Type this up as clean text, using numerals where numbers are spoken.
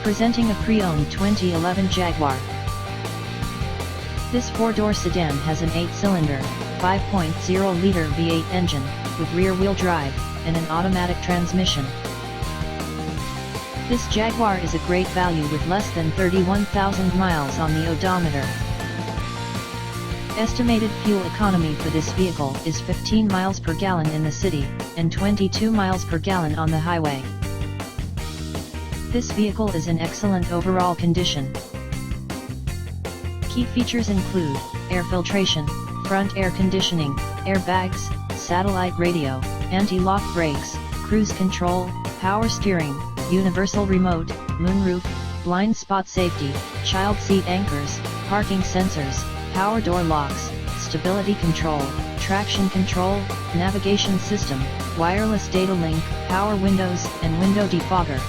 Presenting a pre-owned 2011 Jaguar. This four-door sedan has an 8-cylinder, 5.0-liter V8 engine, with rear-wheel drive, and an automatic transmission. This Jaguar is a great value with less than 31,000 miles on the odometer. Estimated fuel economy for this vehicle is 15 miles per gallon in the city, and 22 miles per gallon on the highway. This vehicle is in excellent overall condition. Key features include air filtration, front air conditioning, airbags, satellite radio, anti-lock brakes, cruise control, power steering, universal remote, moonroof, blind spot safety, child seat anchors, parking sensors, power door locks, stability control, traction control, navigation system, wireless data link, power windows, and window defogger.